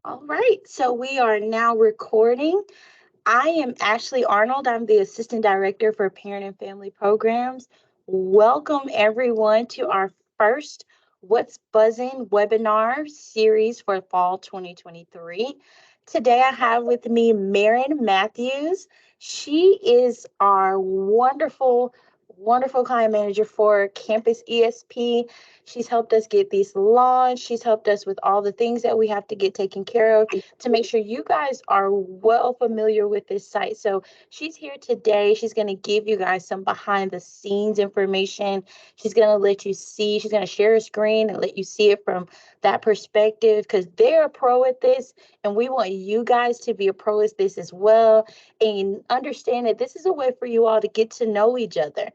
All right, so we are now recording. I am Ashley Arnold. I'm the Assistant Director for Parent and Family Programs. Welcome everyone to our first What's Buzzin webinar series for fall 2023. Today I have with me Mairin Matthews. She is our wonderful client manager for CampusESP. She's helped us get these launched. She's helped us with all the things that we have to get taken care of to make sure you guys are well familiar with this site. So she's here today. She's going to give you guys some behind the scenes information. She's going to let you see, she's going to share a screen and let you see it from that perspective because they're a pro at this. And we want you guys to be a pro at this as well. And understand that this is a way for you all to get to know each other.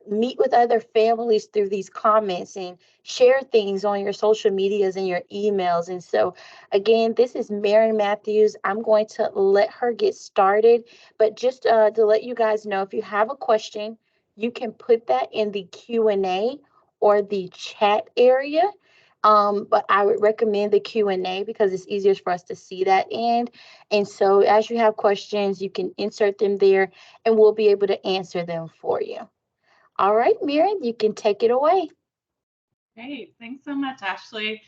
Meet with other families through these comments and share things on your social medias and your emails. And so, again, this is Mairin Matthews. I'm going to let her get started. But just to let you guys know, if you have a question, you can put that in the Q&A or the chat area. But I would recommend the Q&A because it's easier for us to see that end. And so as you have questions, you can insert them there and we'll be able to answer them for you. All right, Mairin, you can take it away. Great. Thanks so much, Ashley.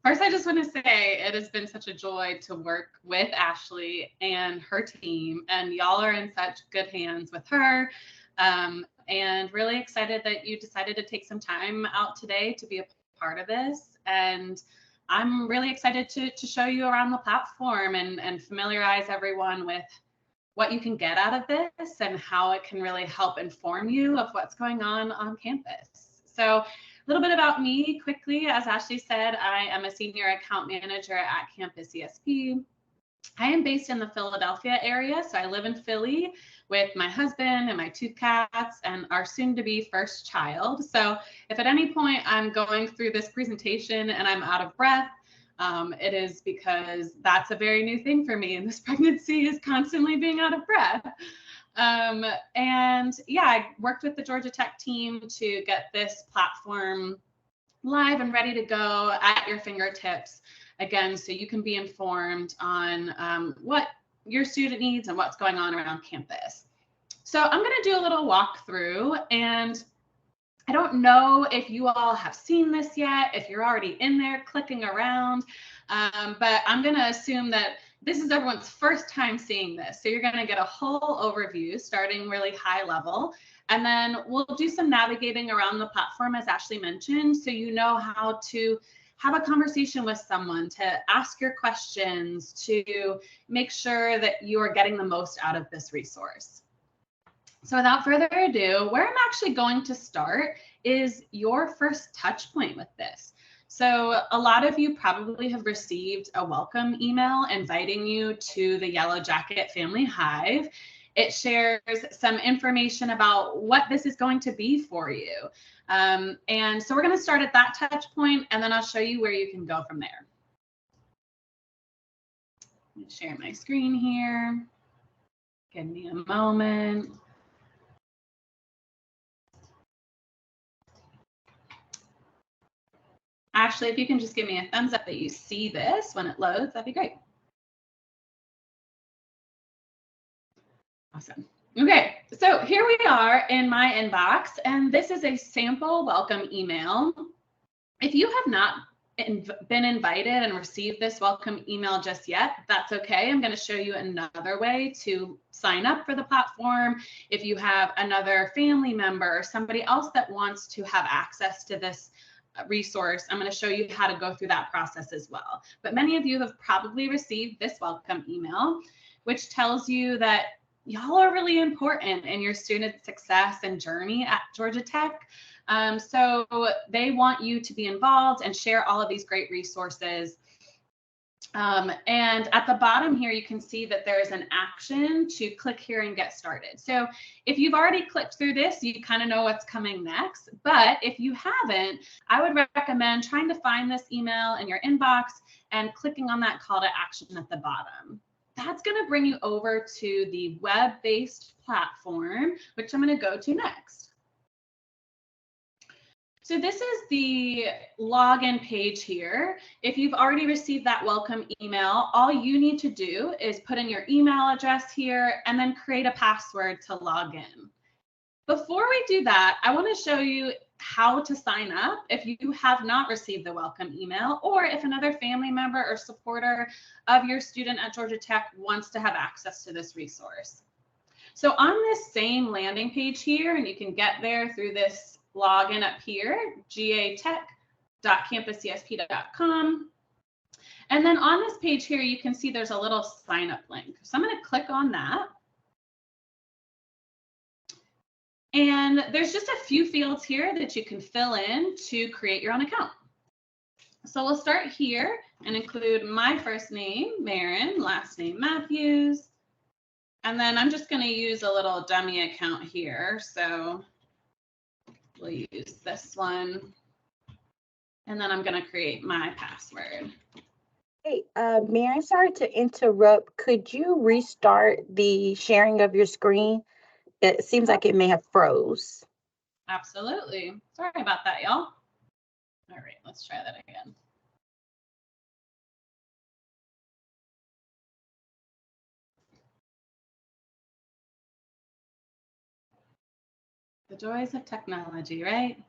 First, I just want to say it has been such a joy to work with Ashley and her team, and y'all are in such good hands with her. And really excited that you decided to take some time out today to be a part of this. And I'm really excited to show you around the platform and familiarize everyone with what you can get out of this and how it can really help inform you of what's going on campus. So a little bit about me quickly. As Ashley said, I am a senior account manager at CampusESP. I am based in the Philadelphia area, so I live in Philly with my husband and my 2 cats and our soon-to-be first child. So if at any point I'm going through this presentation and I'm out of breath, it is because that's a very new thing for me, and this pregnancy is constantly being out of breath. And yeah, I worked with the Georgia Tech team to get this platform live and ready to go at your fingertips, again, so you can be informed on what your student needs and what's going on around campus. So I'm going to do a little walkthrough, and I don't know if you all have seen this yet, if you're already in there clicking around, but I'm going to assume that this is everyone's first time seeing this. So you're going to get a whole overview starting really high level, and then we'll do some navigating around the platform, as Ashley mentioned, so you know how to have a conversation with someone, to ask your questions, to make sure that you are getting the most out of this resource. So without further ado, where I'm actually going to start is your first touch point with this. So a lot of you probably have received a welcome email inviting you to the Yellow Jacket Family Hive. It shares some information about what this is going to be for you. And so we're going to start at that touch point, and then I'll show you where you can go from there. Let me share my screen here. Give me a moment. Ashley, if you can just give me a thumbs up that you see this when it loads, that'd be great. Awesome. Okay, so here we are in my inbox, and this is a sample welcome email. If you have not been invited and received this welcome email just yet, that's okay. I'm going to show you another way to sign up for the platform. If you have another family member or somebody else that wants to have access to this resource, I'm going to show you how to go through that process as well. But many of you have probably received this welcome email, which tells you that y'all are really important in your student success and journey at Georgia Tech. So they want you to be involved and share all of these great resources. And at the bottom here, you can see that there is an action to click here and get started. So if you've already clicked through this, you kind of know what's coming next. But if you haven't, I would recommend trying to find this email in your inbox and clicking on that call to action at the bottom. That's going to bring you over to the web-based platform, which I'm going to go to next. So this is the login page here. If you've already received that welcome email, all you need to do is put in your email address here and then create a password to log in. Before we do that, I want to show you how to sign up if you have not received the welcome email, or if another family member or supporter of your student at Georgia Tech wants to have access to this resource. So on this same landing page here, and you can get there through this login up here, gatech.campusesp.com. And then on this page here, you can see there's a little sign up link. So I'm going to click on that. And there's just a few fields here that you can fill in to create your own account. So we'll start here and include my first name, Mairin, last name, Matthews. And then I'm just going to use a little dummy account here. So we'll use this one. And then I'm going to create my password. Hey, Mairin, sorry to interrupt. Could you restart the sharing of your screen? It seems like it may have froze. Absolutely. Sorry about that, y'all. All right, let's try that again. The joys of technology, right?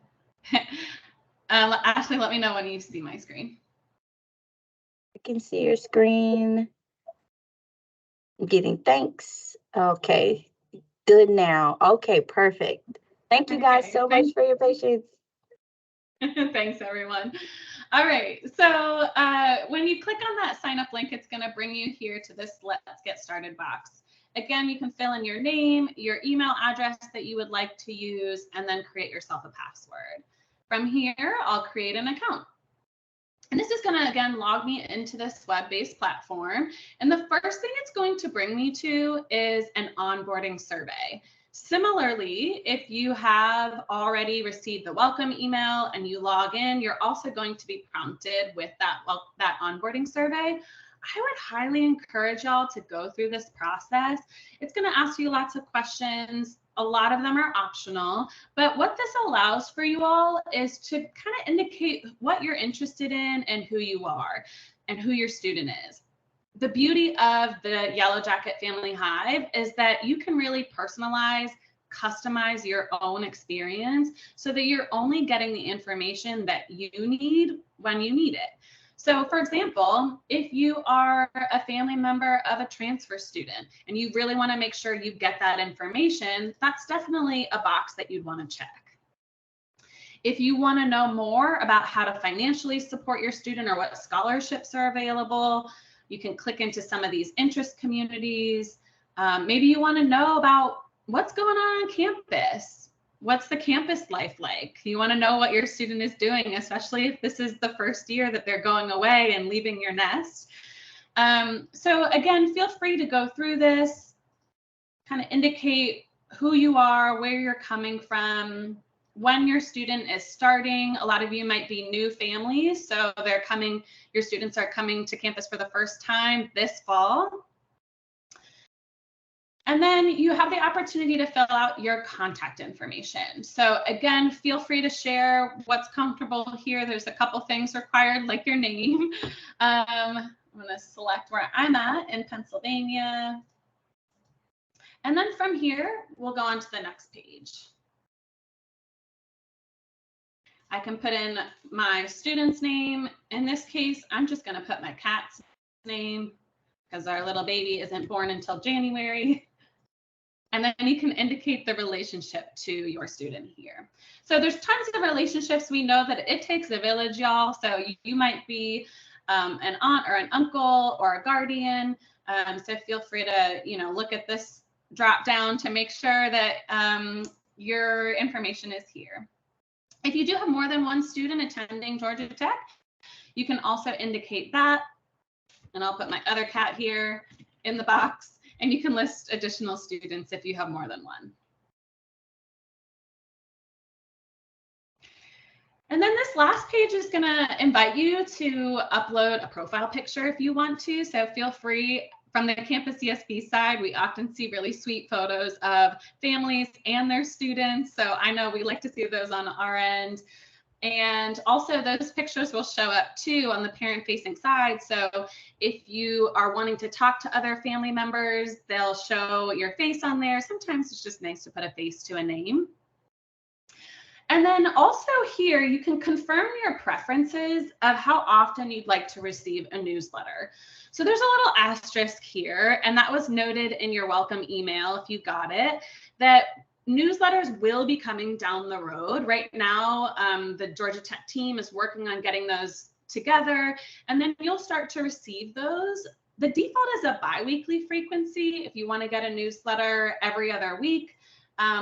Ashley, let me know when you see my screen. I can see your screen. I'm getting thanks. Okay, good now. Okay, perfect. Thank you guys so much for your patience. Thanks, everyone. All right, so when you click on that sign up link, it's going to bring you here to this Let's Get Started box. Again, you can fill in your name, your email address that you would like to use, and then create yourself a password. From here, I'll create an account. And this is going to, again, log me into this web-based platform. And the first thing it's going to bring me to is an onboarding survey. Similarly, if you have already received the welcome email and you log in, you're also going to be prompted with that onboarding survey. I would highly encourage y'all to go through this process. It's going to ask you lots of questions. A lot of them are optional, but what this allows for you all is to kind of indicate what you're interested in and who you are and who your student is. The beauty of the Yellow Jacket Family Hive is that you can really personalize, customize your own experience so that you're only getting the information that you need when you need it. So for example, if you are a family member of a transfer student and you really want to make sure you get that information, that's definitely a box that you'd want to check. If you want to know more about how to financially support your student or what scholarships are available, you can click into some of these interest communities. Maybe you want to know about what's going on campus. What's the campus life like? You want to know what your student is doing, especially if this is the first year that they're going away and leaving your nest. So again, feel free to go through this, kind of indicate who you are, where you're coming from, when your student is starting. A lot of you might be new families, so your students are coming to campus for the first time this fall. And then you have the opportunity to fill out your contact information. So again, feel free to share what's comfortable here. There's a couple things required, like your name. I'm going to select where I'm at in Pennsylvania. And then from here, we'll go on to the next page. I can put in my student's name. In this case, I'm just going to put my cat's name because our little baby isn't born until January. And then you can indicate the relationship to your student here. So there's tons of relationships. We know that it takes a village, y'all. So you might be an aunt or an uncle or a guardian. So feel free to look at this drop down to make sure that your information is here. If you do have more than one student attending Georgia Tech, you can also indicate that. And I'll put my other cat here in the box. And you can list additional students if you have more than one. And then this last page is going to invite you to upload a profile picture if you want to. So feel free. From the CampusESP side, we often see really sweet photos of families and their students. So I know we like to see those on our end. And also those pictures will show up too on the parent facing side. So if you are wanting to talk to other family members, they'll show your face on there. Sometimes it's just nice to put a face to a name. And then also here, you can confirm your preferences of how often you'd like to receive a newsletter. So there's a little asterisk here, and that was noted in your welcome email if you got it, that newsletters will be coming down the road. Right now, the Georgia Tech team is working on getting those together, and then you'll start to receive those. The default is a bi-weekly frequency if you want to get a newsletter every other week.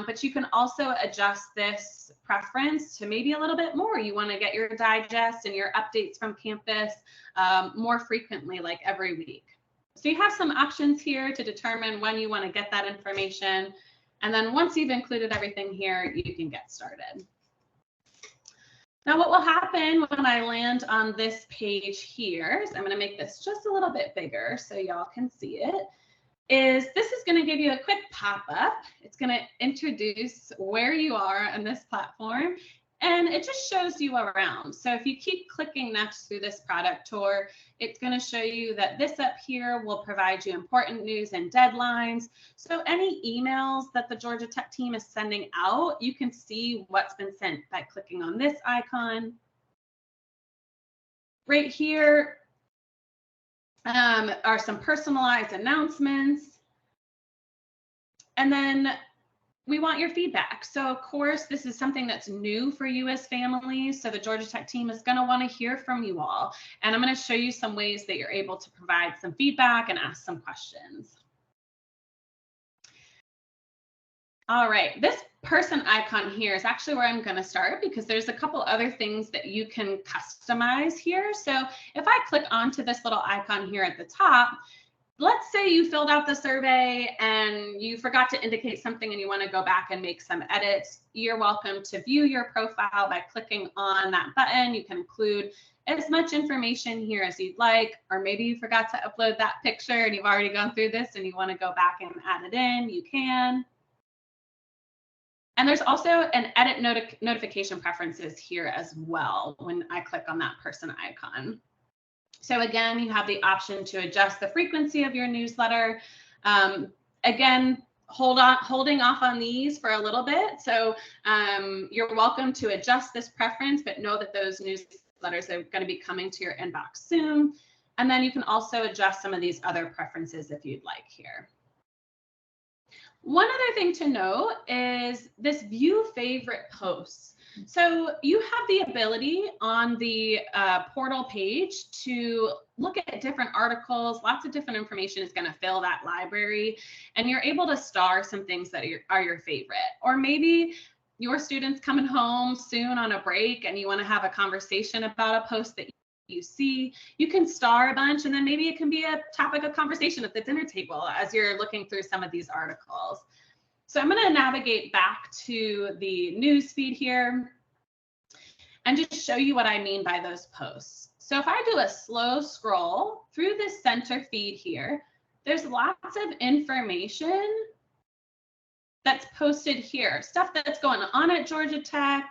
But you can also adjust this preference to maybe a little bit more. You want to get your digest and your updates from campus more frequently, like every week. So you have some options here to determine when you want to get that information. And then once you've included everything here, you can get started. Now, what will happen when I land on this page here is I'm going to make this just a little bit bigger so y'all can see it. This is going to give you a quick pop-up. It's going to introduce where you are on this platform, and it just shows you around. So if you keep clicking next through this product tour, it's going to show you that this up here will provide you important news and deadlines. So any emails that the Georgia Tech team is sending out, you can see what's been sent by clicking on this icon. Right here are some personalized announcements. And then we want your feedback. So of course, this is something that's new for you as families. So the Georgia Tech team is going to want to hear from you all. And I'm going to show you some ways that you're able to provide some feedback and ask some questions. All right, this person icon here is actually where I'm going to start because there's a couple other things that you can customize here. So if I click onto this little icon here at the top, let's say you filled out the survey and you forgot to indicate something and you want to go back and make some edits. You're welcome to view your profile by clicking on that button. You can include as much information here as you'd like, or maybe you forgot to upload that picture and you've already gone through this and you want to go back and add it in, you can. And there's also an edit notification preferences here as well when I click on that person icon. So again, you have the option to adjust the frequency of your newsletter. Again, holding off on these for a little bit. So you're welcome to adjust this preference, but know that those newsletters are going to be coming to your inbox soon. And then you can also adjust some of these other preferences if you'd like here. One other thing to note is this view favorite posts. So you have the ability on the portal page to look at different articles. Lots of different information is going to fill that library, and you're able to star some things that are your favorite. Or maybe your student's coming home soon on a break and you want to have a conversation about a post that you see. You can star a bunch, and then maybe it can be a topic of conversation at the dinner table as you're looking through some of these articles. So I'm going to navigate back to the news feed here and just show you what I mean by those posts. So if I do a slow scroll through this center feed here, there's lots of information that's posted here, stuff that's going on at Georgia Tech,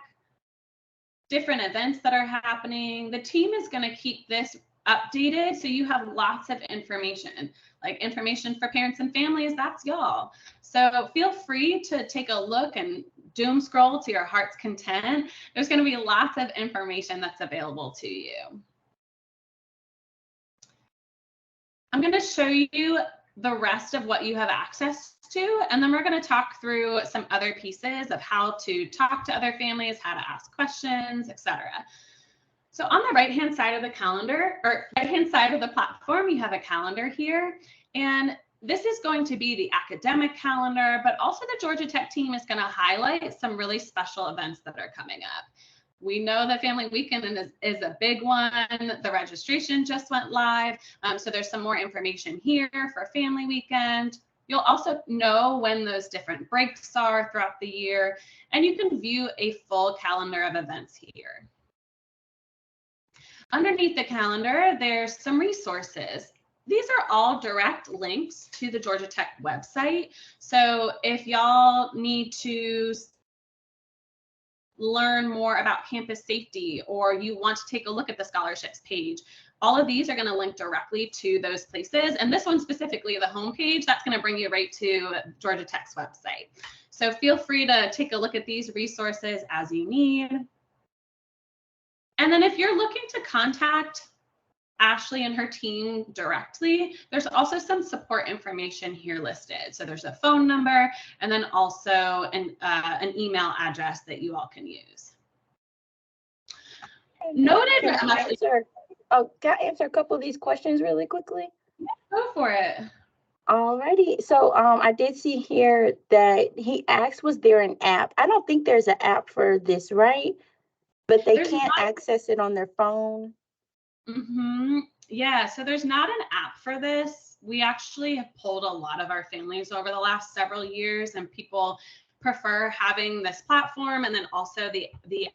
different events that are happening. The team is going to keep this updated, so you have lots of information, like information for parents and families. That's y'all. So feel free to take a look and doom scroll to your heart's content. There's going to be lots of information that's available to you. I'm going to show you the rest of what you have access to, and then we're going to talk through some other pieces of how to talk to other families, how to ask questions, etc. So on the right-hand side of the calendar, or right-hand side of the platform, you have a calendar here, and this is going to be the academic calendar, but also the Georgia Tech team is going to highlight some really special events that are coming up. We know that Family Weekend is a big one. The registration just went live, so there's some more information here for Family Weekend. You'll also know when those different breaks are throughout the year, and you can view a full calendar of events here. Underneath the calendar, there's some resources. These are all direct links to the Georgia Tech website. So if y'all need to learn more about campus safety, or you want to take a look at the scholarships page, all of these are going to link directly to those places. And this one specifically, the homepage, that's going to bring you right to Georgia Tech's website. So feel free to take a look at these resources as you need. And then if you're looking to contact Ashley and her team directly, there's also some support information here listed. So there's a phone number and then also an email address that you all can use. Noted. Can I answer a couple of these questions really quickly? Go for it. Alrighty. So I did see here that he asked, was there an app? I don't think there's an app for this, right? But they can't access it on their phone. Yeah, so there's not an app for this. We actually have polled a lot of our families over the last several years, and people prefer having this platform and then also the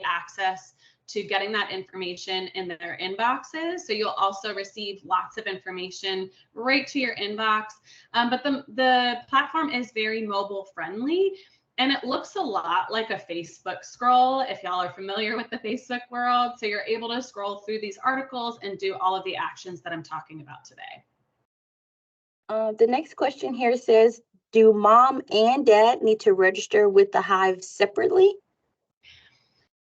access to getting that information in their inboxes. So you'll also receive lots of information right to your inbox. But the platform is very mobile friendly, and it looks a lot like a Facebook scroll, if y'all are familiar with the Facebook world. So you're able to scroll through these articles and do all of the actions that I'm talking about today. The next question here says, do mom and dad need to register with the Hive separately?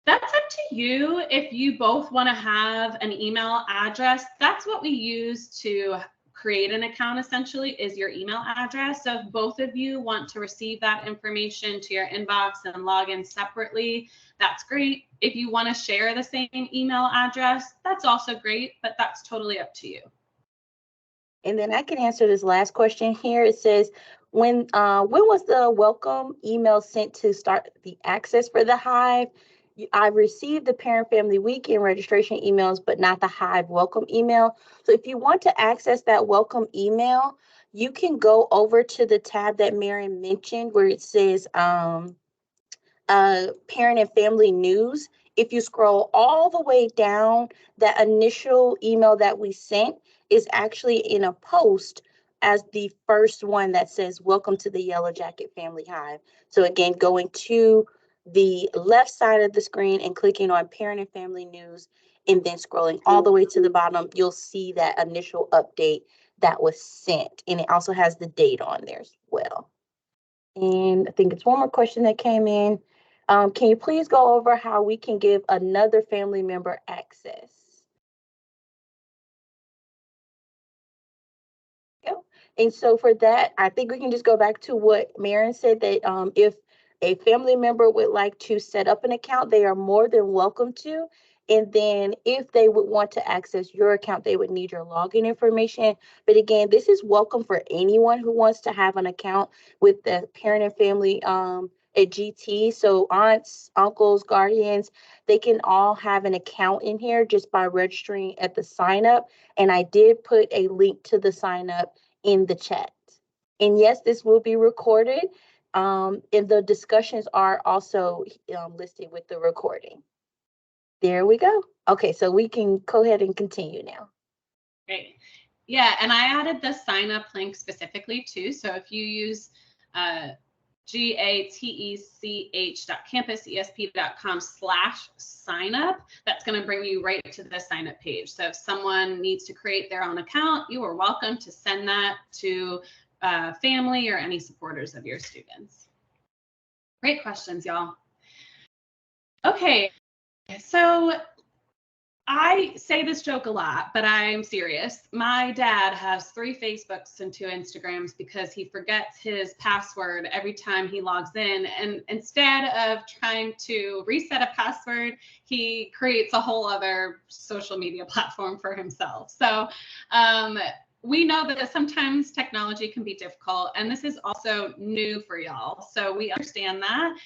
That's up to you. If you both want to have an email address, that's what we use to create an account, essentially, is your email address. So if both of you want to receive that information to your inbox and log in separately, that's great. If you want to share the same email address, that's also great, but that's totally up to you. And then I can answer this last question here. It says, when was the welcome email sent to start the access for the Hive? I received the Parent Family Weekend registration emails, but not the Hive welcome email. So if you want to access that welcome email, you can go over to the tab that Mairin mentioned where it says Parent and Family News. If you scroll all the way down, that initial email that we sent is actually in a post as the first one that says, welcome to the Yellow Jacket Family Hive. So again, going to the left side of the screen and clicking on Parent and Family News, and then scrolling all the way to the bottom, you'll see that initial update that was sent. And it also has the date on there as well. And I think it's one more question that came in. Can you please go over how we can give another family member access? And so for that, I think we can just go back to what Mairin said, that if a family member would like to set up an account, they are more than welcome to. And then if they would want to access your account, they would need your login information. But again, this is welcome for anyone who wants to have an account with the Parent and Family at GT. So aunts, uncles, guardians, they can all have an account in here just by registering at the sign up. And I did put a link to the sign up in the chat. And yes, this will be recorded. And the discussions are also listed with the recording. There we go. Okay, so we can go ahead and continue now. Great. Yeah, and I added the sign up link specifically too. So if you use gatech.campusesp.com/signup, that's going to bring you right to the sign up page. So if someone needs to create their own account, you are welcome to send that to family or any supporters of your students. Great questions, y'all. Okay, so I say this joke a lot, but I'm serious. My dad has 3 Facebooks and 2 Instagrams because he forgets his password every time he logs in. And instead of trying to reset a password, he creates a whole other social media platform for himself. So we know that sometimes technology can be difficult, and this is also new for y'all. So we understand that,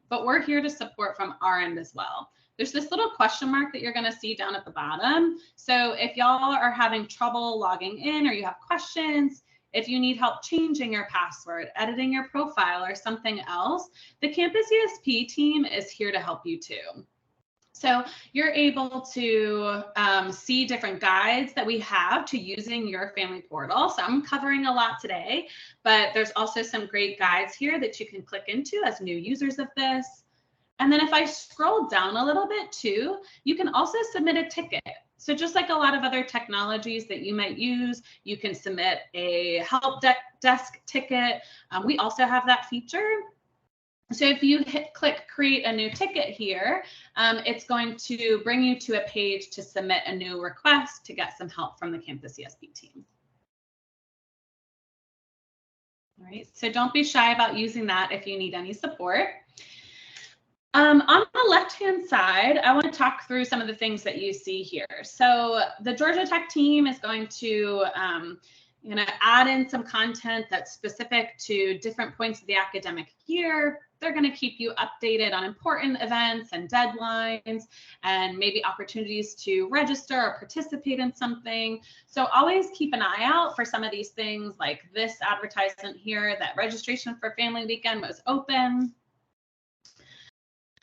but we're here to support from our end as well. There's this little question mark that you're going to see down at the bottom. So if y'all are having trouble logging in, or you have questions, if you need help changing your password, editing your profile, or something else, the CampusESP team is here to help you too. So you're able to see different guides that we have to using your family portal. So I'm covering a lot today, but there's also some great guides here that you can click into as new users of this. And then if I scroll down a little bit too, you can also submit a ticket. So just like a lot of other technologies that you might use, you can submit a help desk ticket. We also have that feature. So if you click create a new ticket here, it's going to bring you to a page to submit a new request to get some help from the CampusESP team. All right, so don't be shy about using that if you need any support. On the left-hand side, I want to talk through some of the things that you see here. So the Georgia Tech team is going to add in some content that's specific to different points of the academic year. They're going to keep you updated on important events and deadlines and maybe opportunities to register or participate in something. So always keep an eye out for some of these things, like this advertisement here that registration for Family Weekend was open.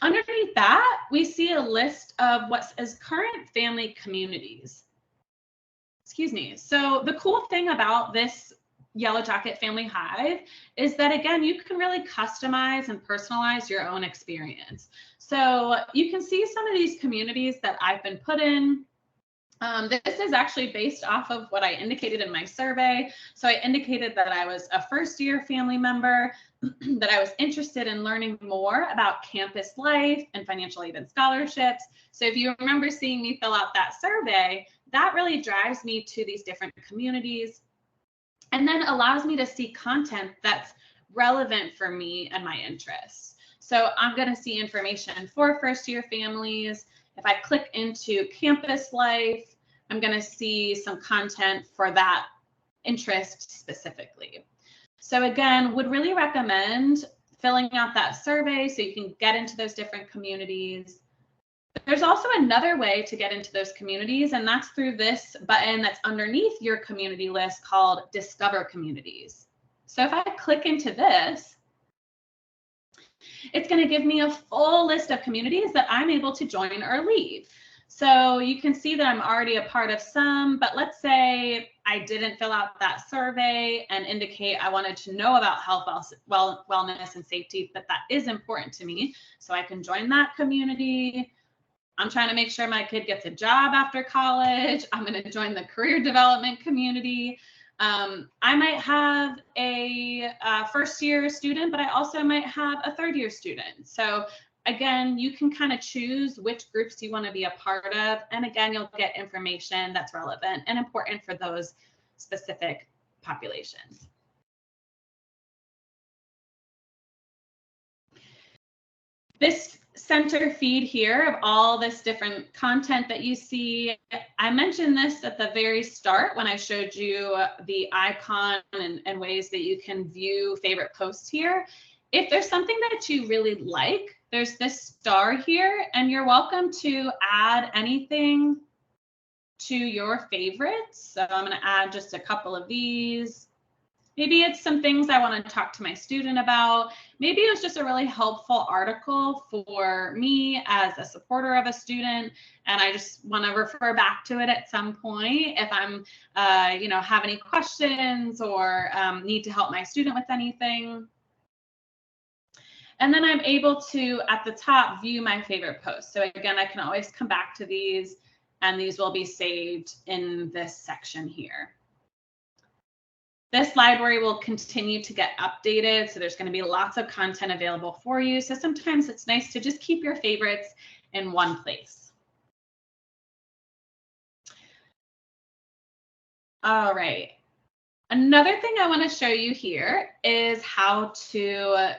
Underneath that, we see a list of what is current family communities. Excuse me. So the cool thing about this Yellow Jacket Family Hive is that, again, you can really customize and personalize your own experience. So you can see some of these communities that I've been put in. This is actually based off of what I indicated in my survey. So I indicated that I was a first-year family member, that I was interested in learning more about campus life and financial aid and scholarships. So if you remember seeing me fill out that survey, that really drives me to these different communities and then allows me to see content that's relevant for me and my interests. So I'm going to see information for first-year families. If I click into campus life, I'm going to see some content for that interest specifically. So again, would really recommend filling out that survey so you can get into those different communities. There's also another way to get into those communities, and that's through this button that's underneath your community list called Discover Communities. So if I click into this, it's going to give me a full list of communities that I'm able to join or leave. So you can see that I'm already a part of some, but let's say I didn't fill out that survey and indicate I wanted to know about health, wellness, and safety, but that is important to me. So I can join that community. I'm trying to make sure my kid gets a job after college. I'm going to join the career development community. I might have a first-year student, but I also might have a third-year student. So again, you can kind of choose which groups you want to be a part of. And again, you'll get information that's relevant and important for those specific populations. This center feed here of all this different content that you see, I mentioned this at the very start when I showed you the icon and ways that you can view favorite posts here. If there's something that you really like, there's this star here, and you're welcome to add anything to your favorites. So I'm going to add just a couple of these. Maybe it's some things I want to talk to my student about. Maybe it was just a really helpful article for me as a supporter of a student, and I just want to refer back to it at some point if I'm, have any questions or need to help my student with anything. And then I'm able to, at the top, view my favorite posts. So again, I can always come back to these, and these will be saved in this section here. This library will continue to get updated, so there's going to be lots of content available for you. So sometimes it's nice to just keep your favorites in one place. All right. Another thing I want to show you here is how to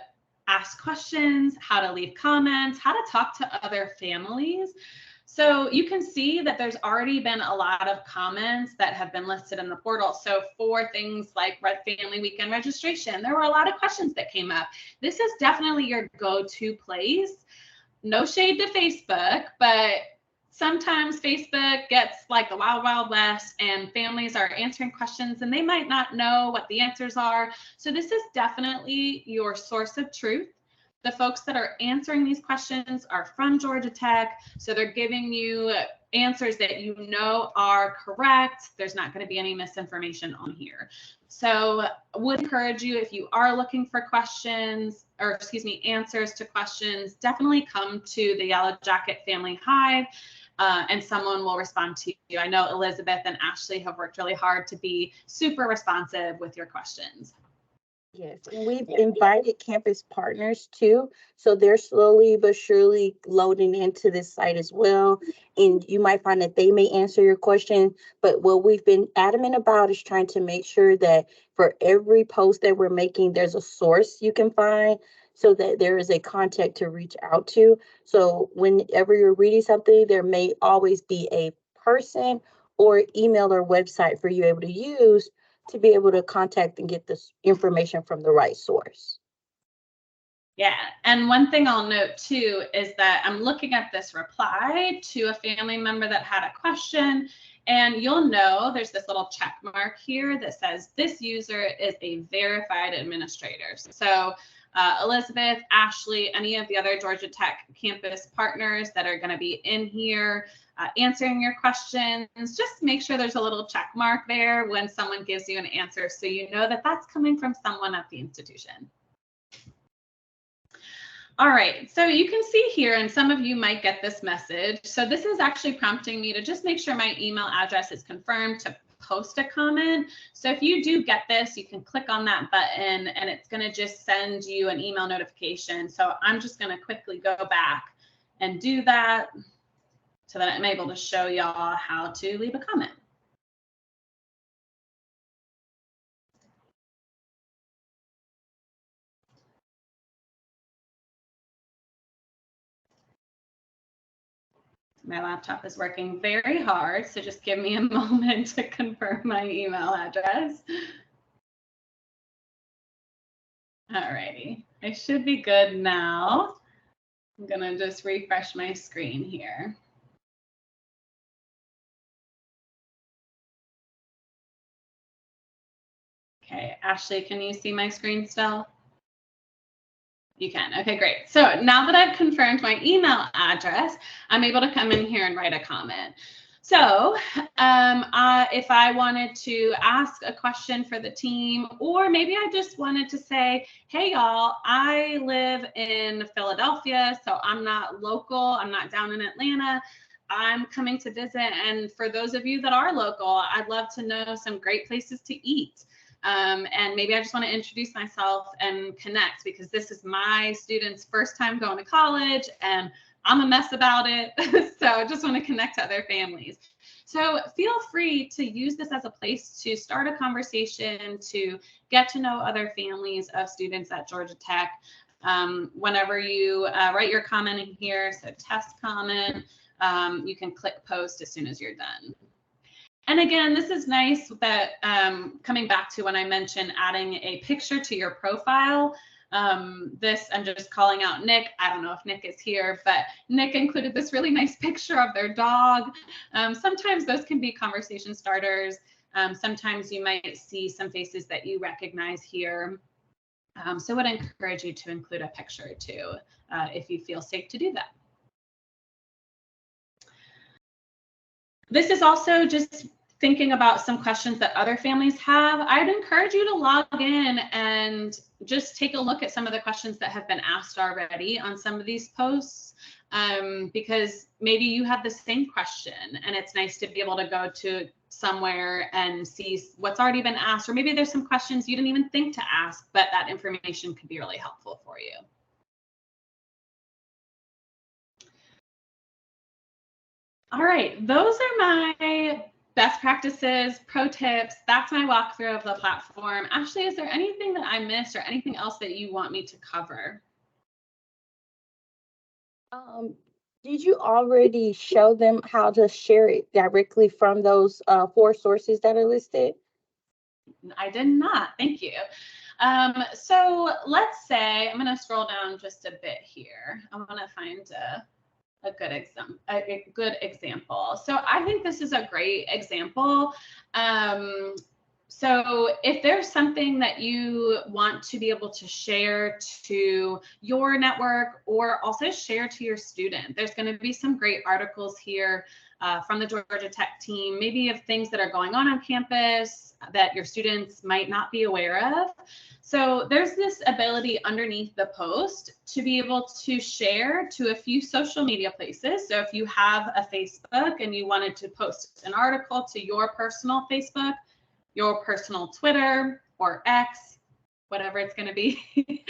ask questions, how to leave comments, how to talk to other families. So you can see that there's already been a lot of comments that have been listed in the portal. So for things like Family Weekend registration, there were a lot of questions that came up. This is definitely your go-to place. No shade to Facebook, but sometimes Facebook gets like the wild, wild west, and families are answering questions and they might not know what the answers are. So this is definitely your source of truth. The folks that are answering these questions are from Georgia Tech, so they're giving you answers that you know are correct. There's not going to be any misinformation on here. So I would encourage you, if you are looking for questions, or excuse me, answers to questions, definitely come to the Yellow Jacket Family Hive. And someone will respond to you. I know Elizabeth and Ashley have worked really hard to be super responsive with your questions. Yes, and we've invited campus partners too, so they're slowly but surely loading into this site as well. And you might find that they may answer your question, but what we've been adamant about is trying to make sure that for every post that we're making, there's a source you can find so that there is a contact to reach out to. So whenever you're reading something, there may always be a person or email or website for you able to use to be able to contact and get this information from the right source. Yeah, and one thing I'll note too is that I'm looking at this reply to a family member that had a question, and you'll know there's this little check mark here that says this user is a verified administrator. So Elizabeth, Ashley, any of the other Georgia Tech campus partners that are going to be in here answering your questions, just make sure there's a little check mark there when someone gives you an answer so you know that that's coming from someone at the institution. All right, so you can see here, and some of you might get this message. So this is actually prompting me to just make sure my email address is confirmed to post a comment. So if you do get this, you can click on that button and it's going to just send you an email notification. So I'm just going to quickly go back and do that so that I'm able to show y'all how to leave a comment. My laptop is working very hard, so just give me a moment to confirm my email address. Alrighty, I should be good now. I'm gonna just refresh my screen here. Okay, Ashley, can you see my screen still? You can. Okay, great. So now that I've confirmed my email address, I'm able to come in here and write a comment. So if I wanted to ask a question for the team, or maybe I just wanted to say, hey, y'all, I live in Philadelphia, so I'm not local. I'm not down in Atlanta. I'm coming to visit. And for those of you that are local, I'd love to know some great places to eat. And maybe I just want to introduce myself and connect, because this is my students' first time going to college and I'm a mess about it. So I just want to connect to other families. So feel free to use this as a place to start a conversation, to get to know other families of students at Georgia Tech. Whenever you write your comment in here, so test comment, you can click post as soon as you're done. And again, this is nice that coming back to when I mentioned adding a picture to your profile, I'm just calling out Nick. I don't know if Nick is here, but Nick included this really nice picture of their dog. Sometimes those can be conversation starters. Sometimes you might see some faces that you recognize here. So I would encourage you to include a picture too, if you feel safe to do that. This is also just thinking about some questions that other families have. I'd encourage you to log in and just take a look at some of the questions that have been asked already on some of these posts, because maybe you have the same question and it's nice to be able to go to somewhere and see what's already been asked, or maybe there's some questions you didn't even think to ask, but that information could be really helpful for you. All right, those are my best practices, pro tips. That's my walkthrough of the platform. Ashley, is there anything that I missed or anything else that you want me to cover? Did you already show them how to share it directly from those 4 sources that are listed? I did not. Thank you. So let's say I'm going to scroll down just a bit here. I want to find a good example. So I think this is a great example. So if there's something that you want to be able to share to your network or also share to your student, there's going to be some great articles here from the Georgia Tech team, maybe of things that are going on campus that your students might not be aware of. So there's this ability underneath the post to be able to share to a few social media places. So if you have a Facebook and you wanted to post an article to your personal Facebook, your personal Twitter or X, whatever it's going to be,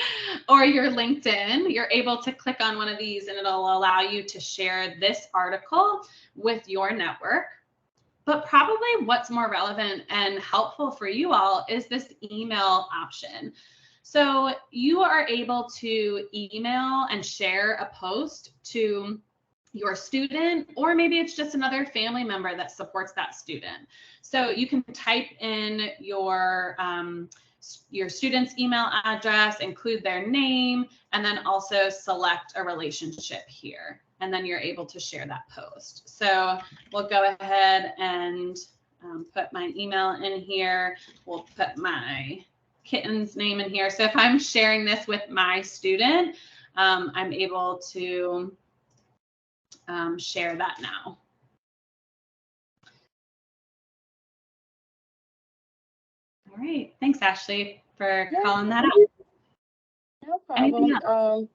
or your LinkedIn, you're able to click on one of these and it'll allow you to share this article with your network. But probably what's more relevant and helpful for you all is this email option. So you are able to email and share a post to your student, or maybe it's just another family member that supports that student. So you can type in your student's email address, include their name, and then also select a relationship here. And then you're able to share that post. So we'll go ahead and put my email in here. We'll put my kitten's name in here. So if I'm sharing this with my student, I'm able to share that now. All right, thanks Ashley for calling that out. No problem.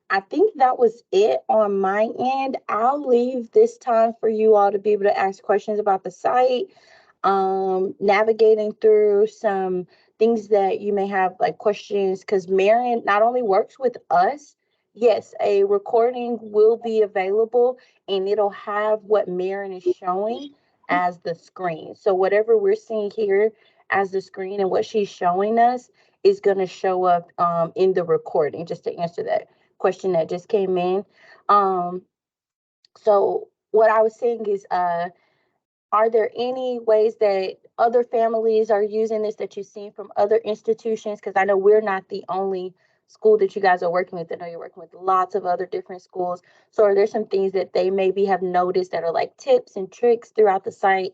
I think that was it on my end. I'll leave this time for you all to be able to ask questions about the site, navigating through some things that you may have like questions, because Mairin not only works with us. Yes, a recording will be available and it'll have what Mairin is showing as the screen. So whatever we're seeing here as the screen and what she's showing us is going to show up in the recording, just to answer that question that just came in. So what I was saying is, are there any ways that other families are using this that you've seen from other institutions? Because I know we're not the only school that you guys are working with. I know you're working with lots of other different schools. So are there some things that they maybe have noticed that are like tips and tricks throughout the site,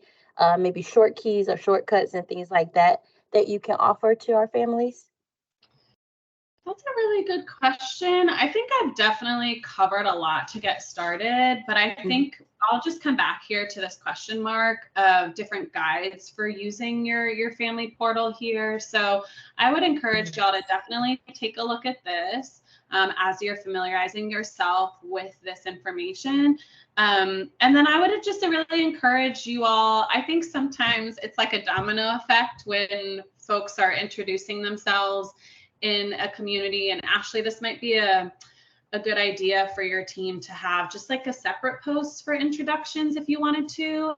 maybe short keys or shortcuts and things like that, that you can offer to our families? That's a really good question. I think I've definitely covered a lot to get started, but I think I'll just come back here to this question mark of different guides for using your family portal here. So I would encourage y'all to definitely take a look at this as you're familiarizing yourself with this information. And then I would just really encourage you all. I think sometimes it's like a domino effect when folks are introducing themselves in a community. And Ashley, this might be a good idea for your team to have just like a separate post for introductions if you wanted to.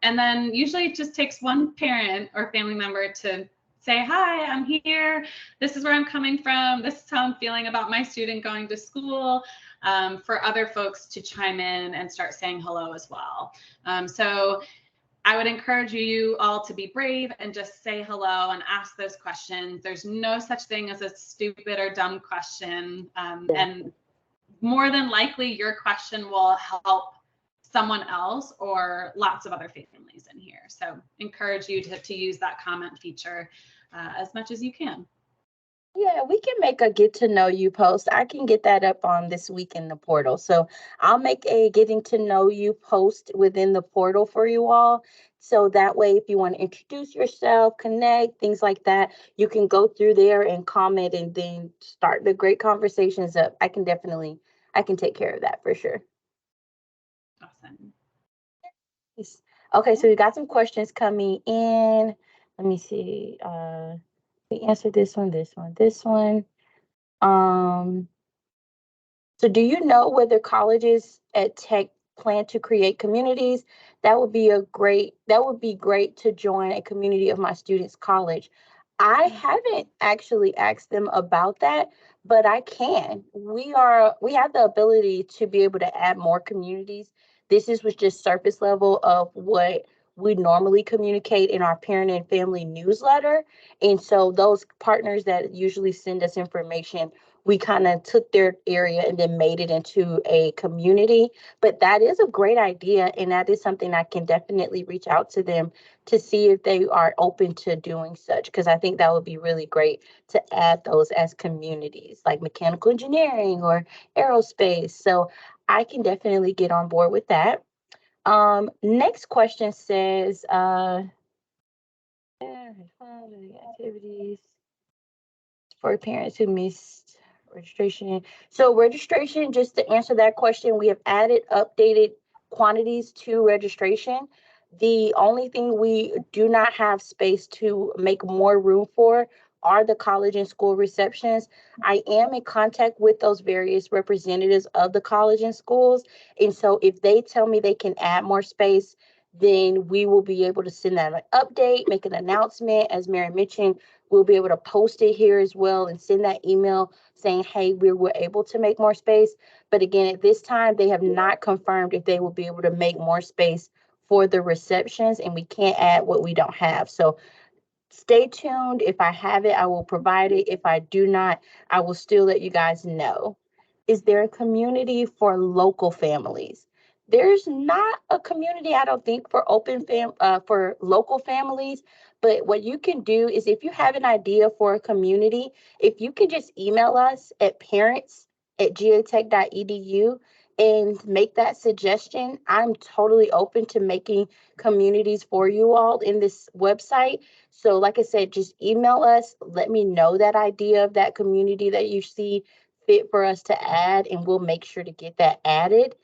And then usually it just takes one parent or family member to say, hi, I'm here. This is where I'm coming from. This is how I'm feeling about my student going to school. For other folks to chime in and start saying hello as well. So I would encourage you all to be brave and just say hello and ask those questions. There's no such thing as a stupid or dumb question. And more than likely, your question will help someone else or lots of other families in here. So encourage you to use that comment feature as much as you can. Yeah, we can make a get to know you post. I can get that up on this week in the portal. So I'll make a getting to know you post within the portal for you all. So that way, if you want to introduce yourself, connect, things like that, you can go through there and comment and then start the great conversations up. I can take care of that for sure. Awesome. Okay, so we got some questions coming in. Let me see. We answered this one. So do you know whether colleges at Tech plan to create communities? That would be great to join a community of my students' college. I haven't actually asked them about that, but I can. We have the ability to be able to add more communities. Was just surface level of what we normally communicate in our parent and family newsletter. And so those partners that usually send us information, we kind of took their area and then made it into a community. But that is a great idea. And that is something I can definitely reach out to them to see if they are open to doing such, because I think that would be really great to add those as communities like mechanical engineering or aerospace. So I can definitely get on board with that. Next question says, activities for parents who missed registration. So registration, just to answer that question, we have added updated quantities to registration. The only thing we do not have space to make more room for are the college and school receptions. I am in contact with those various representatives of the college and schools. And so if they tell me they can add more space, then we will be able to send out an update, make an announcement. As Mary mentioned, we'll be able to post it here as well and send that email saying, hey, we were able to make more space. But again, at this time, they have not confirmed if they will be able to make more space for the receptions, and we can't add what we don't have. So stay tuned. If I have it, I will provide it. If I do not, I will still let you guys know. Is there a community for local families? There's not a community, I don't think, for for local families. But what you can do is, if you have an idea for a community, if you can just email us at parents@gatech.edu and make that suggestion. I'm totally open to making communities for you all in this website. So like I said, just email us, let me know that idea of that community that you see fit for us to add, and we'll make sure to get that added.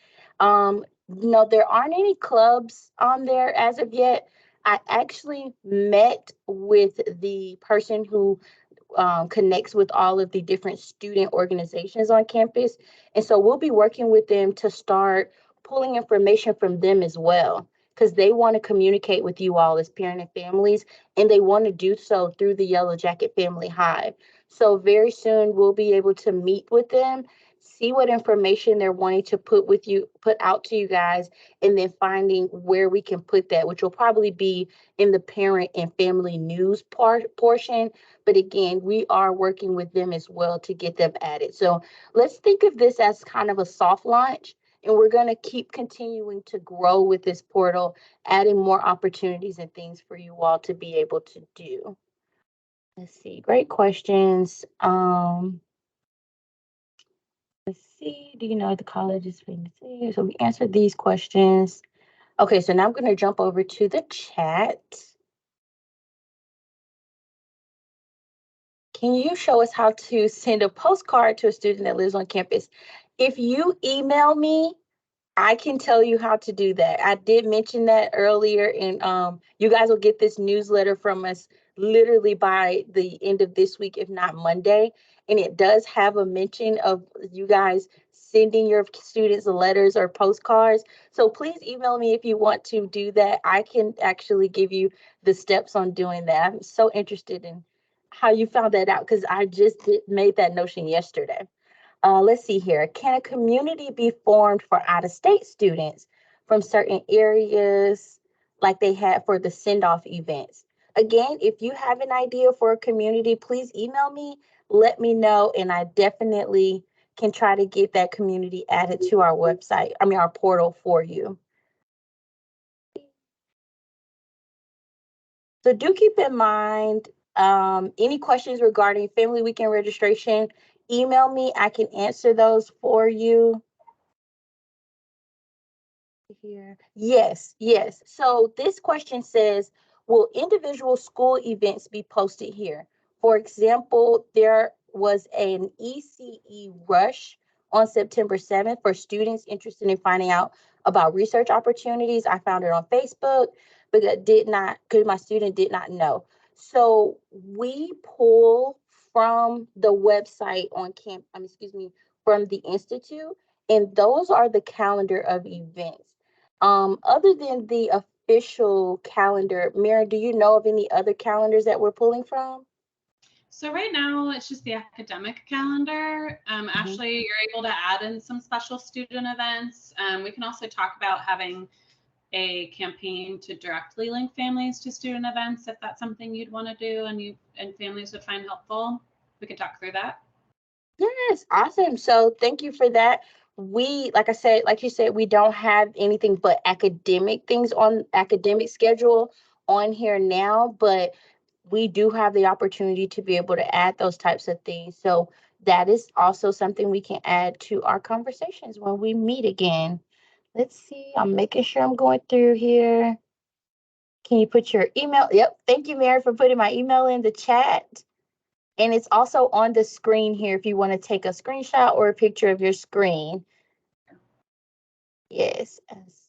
No, there aren't any clubs on there as of yet. I actually met with the person who connects with all of the different student organizations on campus. And so we'll be working with them to start pulling information from them as well, because they want to communicate with you all as parent and families, and they want to do so through the Yellow Jacket Family Hive. So very soon we'll be able to meet with them, see what information they're wanting to put out to you guys, and then finding where we can put that, which will probably be in the parent and family news portion. But again, we are working with them as well to get them added. So let's think of this as kind of a soft launch, and we're going to keep continuing to grow with this portal, adding more opportunities and things for you all to be able to do. Let's see, great questions. Let's see, do you know the college is famous? So we answered these questions. Okay, so now I'm going to jump over to the chat. Can you show us how to send a postcard to a student that lives on campus? If you email me, I can tell you how to do that. I did mention that earlier, and you guys will get this newsletter from us literally by the end of this week, if not Monday. And it does have a mention of you guys sending your students letters or postcards. So please email me if you want to do that. I can actually give you the steps on doing that. I'm so interested in how you found that out, because I just made that notion yesterday. Let's see here. Can a community be formed for out-of-state students from certain areas like they had for the send-off events? Again, if you have an idea for a community, please email me, let me know, and I definitely can try to get that community added to our website, our portal for you. So do keep in mind, any questions regarding Family Weekend registration, email me. I can answer those for you. Here. Yes. So this question says, will individual school events be posted here? For example, there was an ECE rush on September 7th for students interested in finding out about research opportunities. I found it on Facebook, but because my student did not know. So we pull from the website from the Institute, and those are the calendar of events. Other than the official calendar, Mary, do you know of any other calendars that we're pulling from? So right now it's just the academic calendar. Ashley, you're able to add in some special student events. We can also talk about having a campaign to directly link families to student events if that's something you'd want to do and families would find helpful. We could talk through that. Yes, awesome. So thank you for that. We, like you said, we don't have anything but academic things on academic schedule on here now, but we do have the opportunity to be able to add those types of things. So that is also something we can add to our conversations when we meet again. Let's see, I'm making sure I'm going through here. Can you put your email? Yep. Thank you, Mary, for putting my email in the chat. And it's also on the screen here if you want to take a screenshot or a picture of your screen. Yes.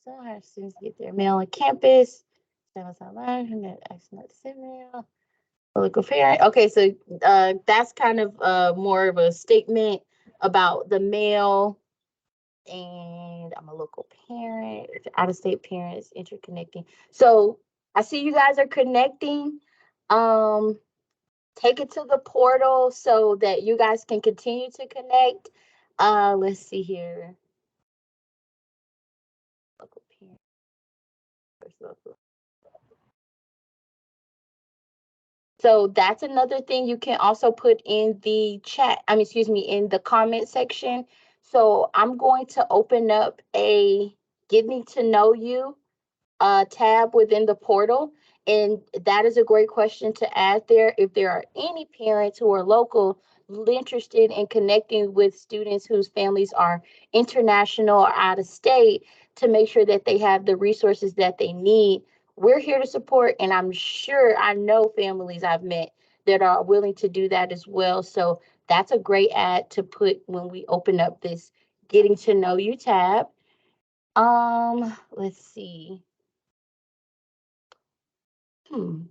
So our students get their mail on campus. Sounds online, and then access not to send mail. Local parent. Okay, so that's kind of more of a statement about the mail. And I'm a local parent, out-of-state parents, interconnecting. So I see you guys are connecting. Take it to the portal so that you guys can continue to connect. Let's see here. Local parent. So that's another thing you can also put in the chat, in the comment section. So I'm going to open up a getting to know you tab within the portal. And that is a great question to add there. If there are any parents who are local interested in connecting with students whose families are international or out of state, to make sure that they have the resources that they need, we're here to support. And I know families I've met that are willing to do that as well. So that's a great ad to put when we open up this getting to know you tab. Let's see. You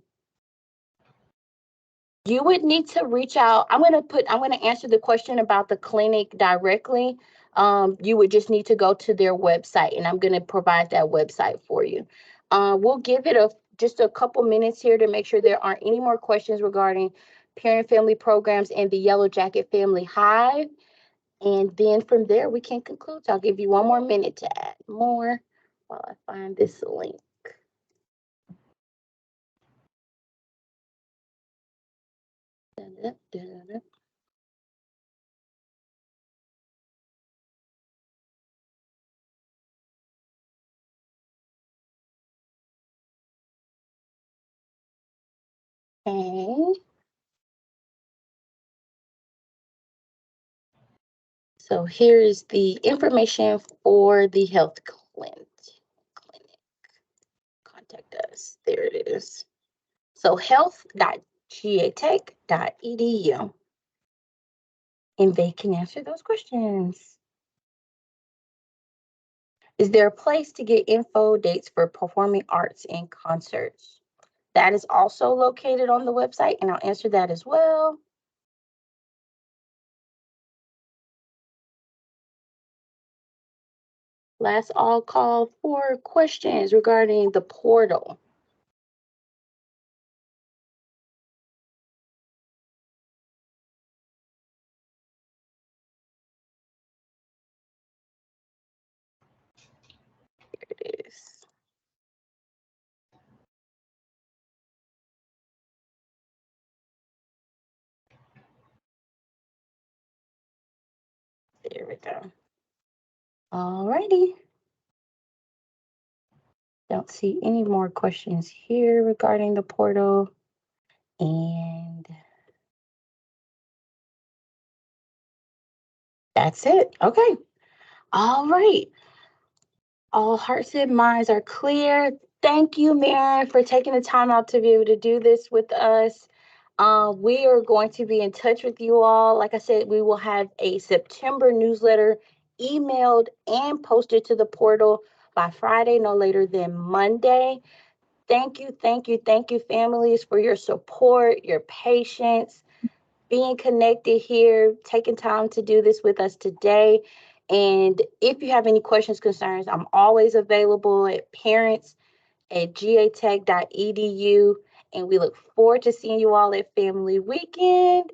would need to reach out. I'm going to answer the question about the clinic directly. You would just need to go to their website, and I'm going to provide that website for you. We'll give it just a couple minutes here to make sure there aren't any more questions regarding parent family programs and the Yellow Jacket Family Hive. And then from there, we can conclude. So I'll give you one more minute to add more while I find this link. Okay. So here is the information for the health clinic. Contact us. There it is. So health.gatech.edu. And they can answer those questions. Is there a place to get info, dates for performing arts and concerts? That is also located on the website, and I'll answer that as well. Last all call for questions regarding the portal. Here it is. There we go. All righty. Don't see any more questions here regarding the portal. And that's it. Okay. All right. All hearts and minds are clear. Thank you, Mairin, for taking the time out to be able to do this with us. We are going to be in touch with you all. Like I said, we will have a September newsletter emailed and posted to the portal by Friday, no later than Monday. Thank you, families, for your support, your patience, being connected here, taking time to do this with us today. And if you have any questions, concerns, I'm always available at parents@gatech.edu. And we look forward to seeing you all at Family Weekend.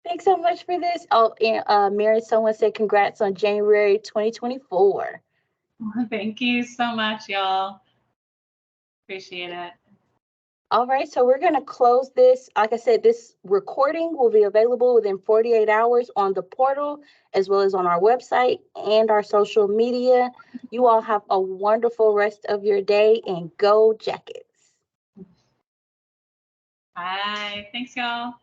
Thanks so much for this. Oh, and Mary, someone said congrats on January 2024. Thank you so much, y'all. Appreciate it. All right, so we're going to close this. Like I said, this recording will be available within 48 hours on the portal, as well as on our website and our social media. You all have a wonderful rest of your day, and go Jackets. Bye. Thanks, y'all.